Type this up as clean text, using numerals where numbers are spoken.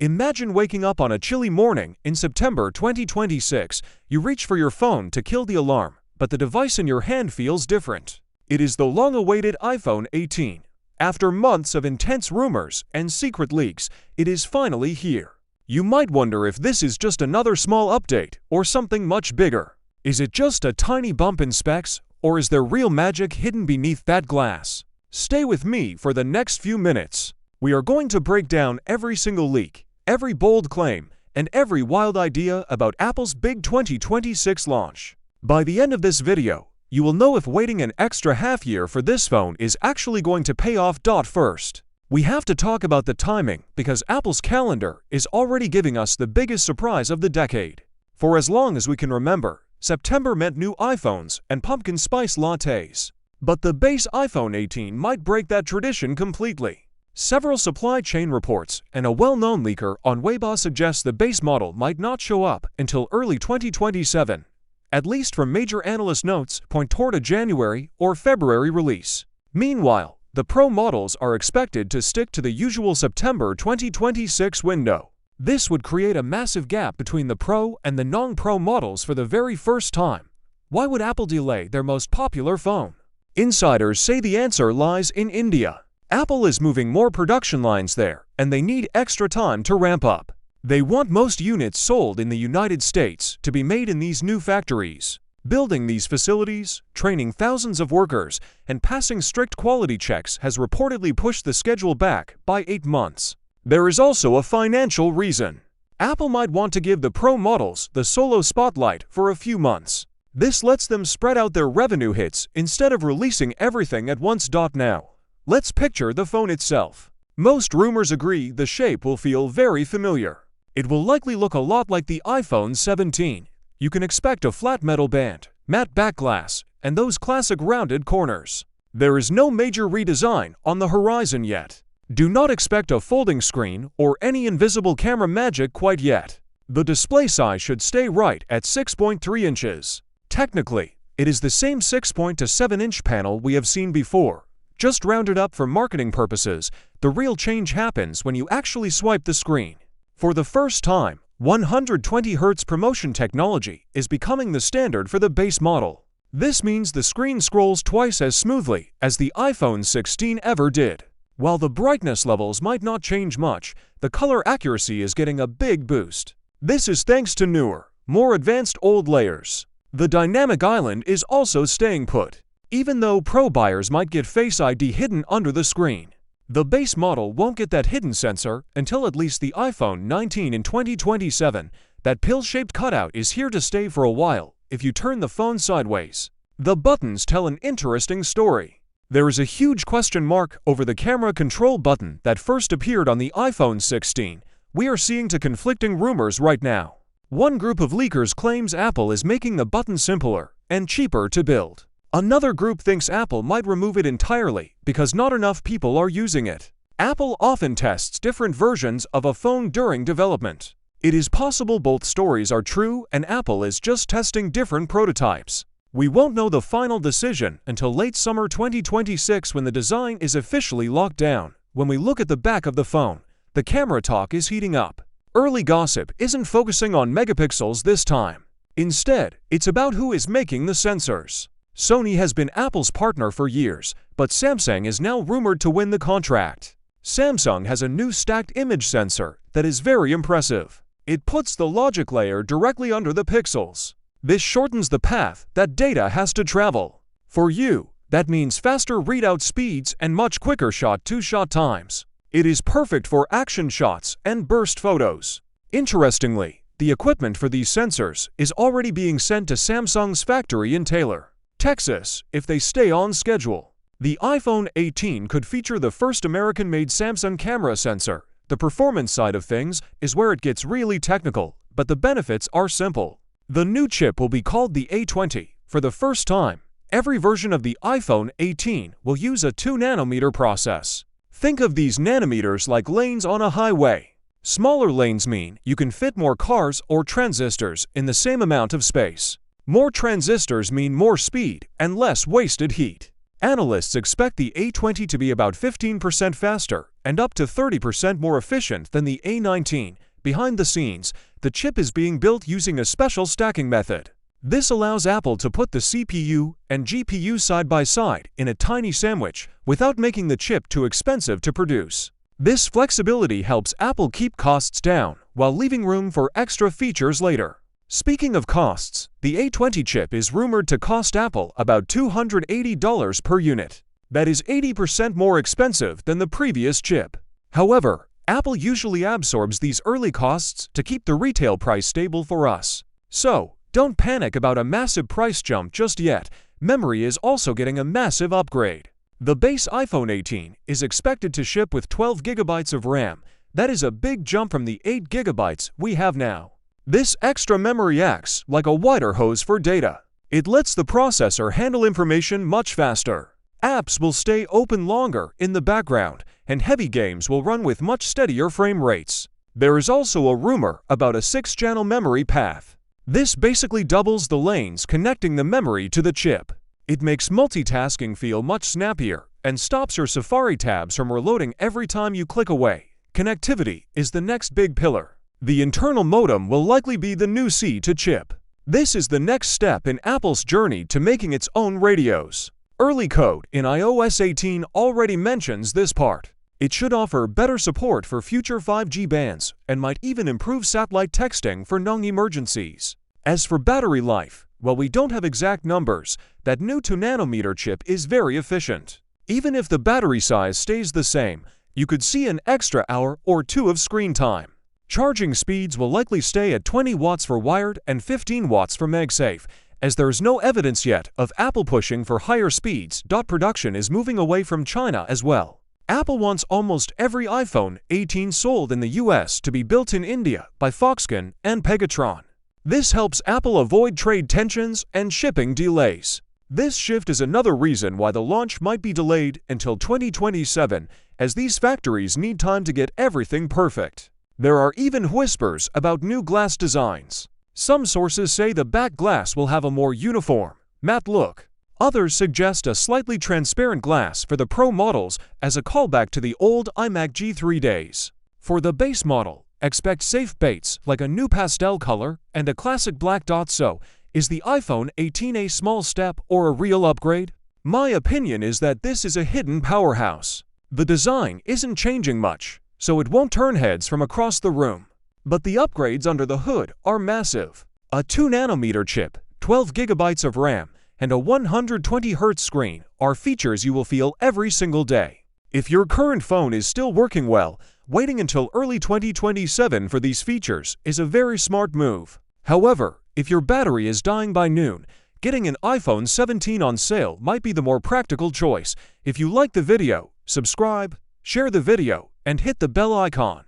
Imagine waking up on a chilly morning in September 2026. You reach for your phone to kill the alarm, but the device in your hand feels different. It is the long-awaited iPhone 18. After months of intense rumors and secret leaks, it is finally here. You might wonder if this is just another small update or something much bigger. Is it just a tiny bump in specs, or is there real magic hidden beneath that glass? Stay with me for the next few minutes. We are going to break down every single leak, every bold claim, and every wild idea about Apple's big 2026 launch. By the end of this video, you will know if waiting an extra half year for this phone is actually going to pay off. First, we have to talk about the timing because Apple's calendar is already giving us the biggest surprise of the decade. For as long as we can remember, September meant new iPhones and pumpkin spice lattes. But the base iPhone 18 might break that tradition completely. Several supply chain reports and a well-known leaker on Weibo suggests the base model might not show up until early 2027. At least from major analyst notes point toward a January or February release. Meanwhile, the Pro models are expected to stick to the usual September 2026 window. This would create a massive gap between the Pro and the non-Pro models for the very first time. Why would Apple delay their most popular phone? Insiders say the answer lies in India. Apple is moving more production lines there, and they need extra time to ramp up. They want most units sold in the United States to be made in these new factories. Building these facilities, training thousands of workers, and passing strict quality checks has reportedly pushed the schedule back by 8 months. There is also a financial reason. Apple might want to give the Pro models the solo spotlight for a few months. This lets them spread out their revenue hits instead of releasing everything at once. Now, let's picture the phone itself. Most rumors agree the shape will feel very familiar. It will likely look a lot like the iPhone 17. You can expect a flat metal band, matte back glass, and those classic rounded corners. There is no major redesign on the horizon yet. Do not expect a folding screen or any invisible camera magic quite yet. The display size should stay right at 6.3 inches. Technically, it is the same 6.7-inch panel we have seen before, just rounded up for marketing purposes. The real change happens when you actually swipe the screen. For the first time, 120 Hz ProMotion technology is becoming the standard for the base model. This means the screen scrolls twice as smoothly as the iPhone 16 ever did. While the brightness levels might not change much, the color accuracy is getting a big boost. This is thanks to newer, more advanced OLED layers. The dynamic island is also staying put, even though Pro buyers might get Face ID hidden under the screen. The base model won't get that hidden sensor until at least the iPhone 19 in 2027. That pill-shaped cutout is here to stay for a while if you turn the phone sideways. The buttons tell an interesting story. There is a huge question mark over the camera control button that first appeared on the iPhone 16. We are seeing conflicting rumors right now. One group of leakers claims Apple is making the button simpler and cheaper to build. Another group thinks Apple might remove it entirely because not enough people are using it. Apple often tests different versions of a phone during development. It is possible both stories are true and Apple is just testing different prototypes. We won't know the final decision until late summer 2026 when the design is officially locked down. When we look at the back of the phone, the camera talk is heating up. Early gossip isn't focusing on megapixels this time. Instead, it's about who is making the sensors. Sony has been Apple's partner for years, but Samsung is now rumored to win the contract. Samsung has a new stacked image sensor that is very impressive. It puts the logic layer directly under the pixels. This shortens the path that data has to travel. For you, that means faster readout speeds and much quicker shot-to-shot times. It is perfect for action shots and burst photos. Interestingly, the equipment for these sensors is already being sent to Samsung's factory in Taylor, Texas, if they stay on schedule. The iPhone 18 could feature the first American-made Samsung camera sensor. The performance side of things is where it gets really technical, but the benefits are simple. The new chip will be called the A20. For the first time, every version of the iPhone 18 will use a 2-nanometer process. Think of these nanometers like lanes on a highway. Smaller lanes mean you can fit more cars or transistors in the same amount of space. More transistors mean more speed and less wasted heat. Analysts expect the A20 to be about 15% faster and up to 30% more efficient than the A19. Behind the scenes, the chip is being built using a special stacking method. This allows Apple to put the CPU and GPU side by side in a tiny sandwich without making the chip too expensive to produce. This flexibility helps Apple keep costs down while leaving room for extra features later. Speaking of costs, the A20 chip is rumored to cost Apple about $280 per unit. That is 80% more expensive than the previous chip. However, Apple usually absorbs these early costs to keep the retail price stable for us. So, don't panic about a massive price jump just yet. Memory is also getting a massive upgrade. The base iPhone 18 is expected to ship with 12 GB of RAM. That is a big jump from the 8 GB we have now. This extra memory acts like a wider hose for data. It lets the processor handle information much faster. Apps will stay open longer in the background, and heavy games will run with much steadier frame rates. There is also a rumor about a 6-channel memory path. This basically doubles the lanes connecting the memory to the chip. It makes multitasking feel much snappier and stops your Safari tabs from reloading every time you click away. Connectivity is the next big pillar. The internal modem will likely be the new C2 chip. This is the next step in Apple's journey to making its own radios. Early code in iOS 18 already mentions this part. It should offer better support for future 5G bands and might even improve satellite texting for non-emergencies. As for battery life, while we don't have exact numbers, that new 2nm chip is very efficient. Even if the battery size stays the same, you could see an extra hour or two of screen time. Charging speeds will likely stay at 20 watts for wired and 15 watts for MagSafe, as there is no evidence yet of Apple pushing for higher speeds. Production is moving away from China as well. Apple wants almost every iPhone 18 sold in the US to be built in India by Foxconn and Pegatron. This helps Apple avoid trade tensions and shipping delays. This shift is another reason why the launch might be delayed until 2027, as these factories need time to get everything perfect. There are even whispers about new glass designs. Some sources say the back glass will have a more uniform, matte look. Others suggest a slightly transparent glass for the Pro models as a callback to the old iMac G3 days. For the base model, expect safe baits like a new pastel color and a classic black dot. So, is the iPhone 18 a small step or a real upgrade? My opinion is that this is a hidden powerhouse. The design isn't changing much, so it won't turn heads from across the room. But the upgrades under the hood are massive. A 2nm chip, 12 GB of RAM, and a 120Hz screen are features you will feel every single day. If your current phone is still working well, waiting until early 2027 for these features is a very smart move. However, if your battery is dying by noon, getting an iPhone 17 on sale might be the more practical choice. If you like the video, subscribe, share the video, and hit the bell icon.